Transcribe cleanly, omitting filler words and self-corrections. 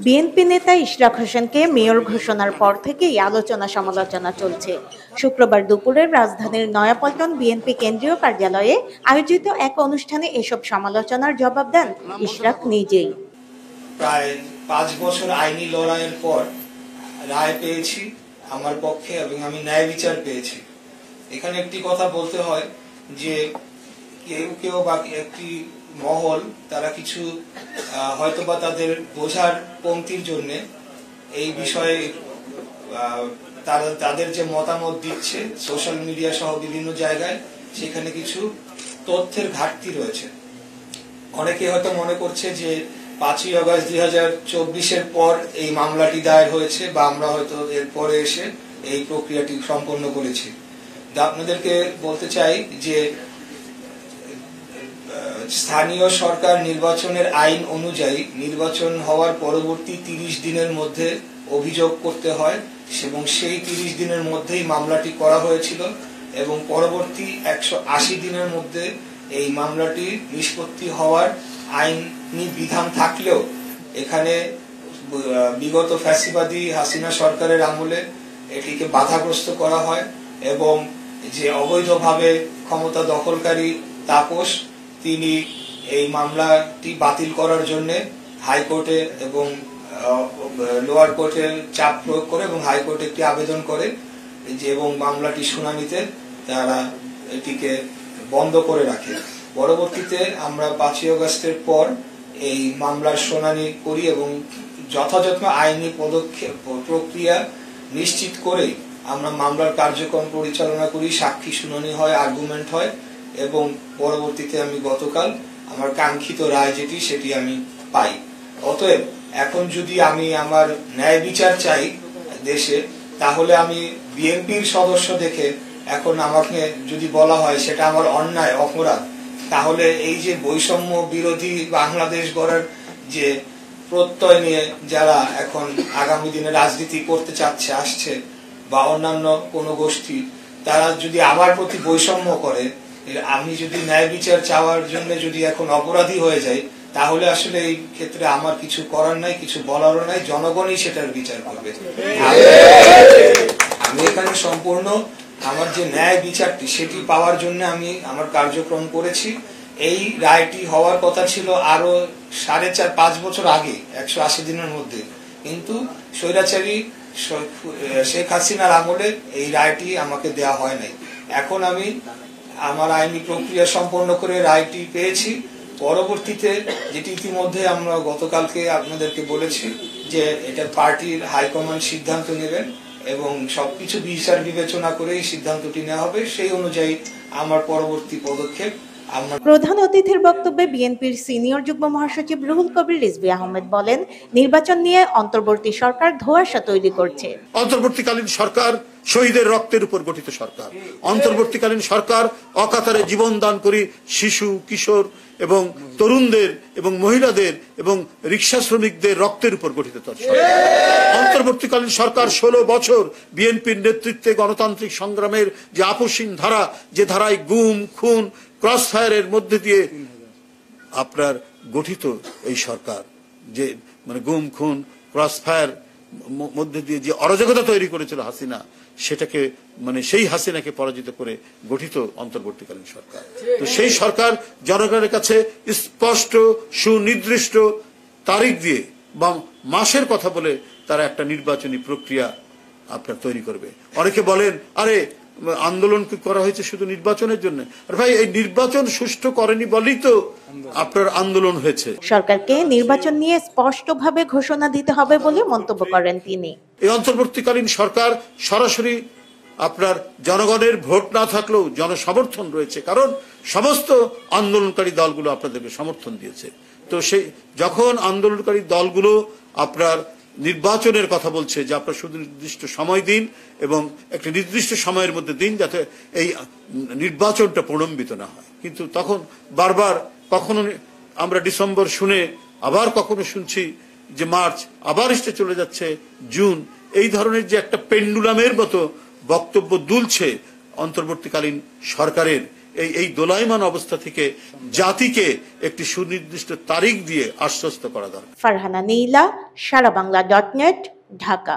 BNP নেতা ইশরাক হোসেনকে mayor ঘোষণার পর থেকেই আলোচনা সমালোচনা চলছে। শুক্রবার দুপুরে রাজধানীর নয়াপল্টন বিএনপি কেন্দ্রীয় কার্যালয়ে আয়োজিত এক অনুষ্ঠানে এসব সমালোচনার জবাব দেন ইশরাক নিজেই। প্রায় 5 বছর আইনি লড়াইয়ের পর রায় পেয়েছি আমার পক্ষে এবং আমি ন্যায় বিচার পেয়েছি। এখানে একটি কথা বলতে হয় যে কেউ বা একটি মহল তারা কিছু হয়তোবা তাদের বোঝার কমতির জন্য এই বিষয়ে তাদের যে মতামত দিচ্ছে সোশ্যাল মিডিয়া সহ বিভিন্ন জায়গায়, সেখানে কিছু তথ্যের ঘাটতি রয়েছে। অনেকে হয়তো মনে করছে যে 5ই আগস্ট 2024-এর পর এই মামলাটি দায়ের হয়েছে বা আমরা হয়তো এর পরে এসে এই প্রক্রিয়াটি সম্পন্ন করেছি। আপনাদেরকে বলতে চাই যে স্থানীয় সরকার নির্বাচনের আইন অনুযায়ী নির্বাচন হওয়ার পরবর্তী 30 দিনের মধ্যে অভিযোগ করতে হয় এবং সেই 30 দিনের মধ্যেই মামলাটি করা হয়েছিল এবং পরবর্তী 180 দিনের মধ্যে এই মামলাটি নিষ্পত্তি হওয়ার আইনি বিধান থাকলেও এখানে বিগত ফ্যাসিবাদী হাসিনা সরকারের আমলে এটিকে বাধাগ্রস্ত করা হয় এবং যে অবৈধভাবে ক্ষমতা দখলকারী তাপস তিনি এই মামলাটি বাতিল করার জন্য হাইকোর্টে এবং লোয়ার কোর্টে চাপ প্রয়োগ করে এবং হাইকোর্টে একটি আবেদন করে যে এবং মামলাটি শুনানিতে তারা এটিকে বন্ধ করে রাখে। পরবর্তীতে আমরা 5ই আগস্টের পর এই মামলার শুনানি করি এবং যথাযথ আইনি পদক্ষেপ প্রক্রিয়া নিশ্চিত করে আমরা মামলার কার্যক্রম পরিচালনা করি, সাক্ষী শুনানি হয়, আর্গুমেন্ট হয় এবং পরবর্তীতে আমি গতকাল আমার কাঙ্ক্ষিত রায় যেটি সেটি আমি পাই। অতএব এখন যদি আমি আমার ন্যায় বিচার চাই দেশে, তাহলে আমি বিএনপির সদস্য দেখে এখন আমাকে যদি বলা হয় সেটা আমার অন্যায় অপরাধ, তাহলে এই যে বৈষম্য বিরোধী বাংলাদেশ গড়ার যে প্রত্যয় নিয়ে যারা এখন আগামী দিনে রাজনীতি করতে চাচ্ছে আসছে বা অন্যান্য কোনো গোষ্ঠী, তারা যদি আমার প্রতি বৈষম্য করে, আমি যদি ন্যায় বিচার চাওয়ার জন্য যদি এখন অপরাধী হয়ে যাই, তাহলে আসলে এই ক্ষেত্রে আমার কিছু করার নাই, কিছু বলারও নাই, জনগণই সেটার বিচার করবে। আমি এখানে সম্পূর্ণ আমার যে ন্যায় বিচারটি সেটি পাওয়ার জন্য আমি আমার কার্যক্রম করেছি। এই রায়টি হওয়ার কথা ছিল আরো 4.5-5 বছর আগে, 180 দিনের মধ্যে, কিন্তু স্বৈরাচারী শেখ হাসিনার আমলে এই রায়টি আমাকে দেয়া হয় নাই। এখন আমি আমার আইনি প্রক্রিয়া সম্পন্ন করে রায়টি পেয়েছি। পরবর্তীতে যেটি ইতিমধ্যে আমরা গতকালকে আপনাদেরকে বলেছি যে এটা পার্টির হাইকমান্ড সিদ্ধান্ত নেবেন এবং সবকিছু বিচার বিবেচনা করেই সিদ্ধান্তটি নেওয়া হবে, সেই অনুযায়ী আমার পরবর্তী পদক্ষেপ। প্রধান অতিথির বক্তব্যে বিএনপির সিনিয়র যুগ্ম মহাসচিব রুহুল কবির রিজভী আহমেদ বলেন, নির্বাচন নিয়ে অন্তর্বর্তী সরকার ধোঁয়াশা তৈরি করছে। অন্তর্বর্তীকালীন সরকার শহীদের রক্তের উপর গঠিত সরকার। অন্তর্বর্তীকালীন সরকার অকাতরে জীবন দান করে শিশু, কিশোর এবং তরুণদের এবং মহিলাদের এবং রিক্সা শ্রমিকদের রক্তের উপর গঠিত সরকার। অন্তর্বর্তীকালীন সরকার 16 বছর বিএনপির নেতৃত্বে গণতান্ত্রিক সংগ্রামের যে আপসীন ধারা, যে ধারায় গুম, খুন, ক্রস ফায়ারের মধ্যে দিয়ে আপনার গঠিত এই সরকার, যে মানে গুম, খুন, ক্রস ফায়ার মধ্যে দিয়ে যে অরাজকতা তৈরি করেছিল হাসিনা, সেটাকে মানে সেই হাসিনাকে পরাজিত করে গঠিত অন্তর্বর্তীকালীন সরকার। তো সেই সরকার জনগণের কাছে স্পষ্ট সুনির্দিষ্ট তারিখ দিয়ে বা মাসের কথা বলে তারা একটা নির্বাচনী প্রক্রিয়া আপনার তৈরি করবে। অনেকে বলেন, আরে আন্দোলন করা হয়েছে শুধু নির্বাচনের জন্য। আর ভাই, এই নির্বাচন সুষ্ঠু করেনি বলেই তো আপনার আন্দোলন হয়েছে। সরকারকে নির্বাচন নিয়ে স্পষ্টভাবে ঘোষণা দিতে হবে বলে মন্তব্য করেন তিনি। এই অন্তর্বর্তীকালীন সরকার সরাসরি আপনার জনগণের ভোট না থাকলেও জনসমর্থন রয়েছে, কারণ সমস্ত আন্দোলনকারী দলগুলো আপনাদেরকে সমর্থন দিয়েছে। তো সেই যখন আন্দোলনকারী দলগুলো আপনার নির্বাচনের কথা বলছে যে আপনার শুধু নির্দিষ্ট সময় দিন এবং একটা নির্দিষ্ট সময়ের মধ্যে দিন যাতে এই নির্বাচনটা প্রলম্বিত না হয়, কিন্তু তখন বারবার কখনো আমরা ডিসেম্বর শুনে আবার কখনো শুনছি যে মার্চ, আবার এসে চলে যাচ্ছে জুন, এই ধরনের যে একটা পেন্ডুলামের মতো বক্তব্য দুলছে অন্তর্বর্তীকালীন সরকারের, এই দোলায়মান অবস্থা থেকে জাতিকে একটি সুনির্দিষ্ট তারিখ দিয়ে আশ্বস্ত করা দরকার। ফারহানা নীলা, সারাবাংলা.net, ঢাকা।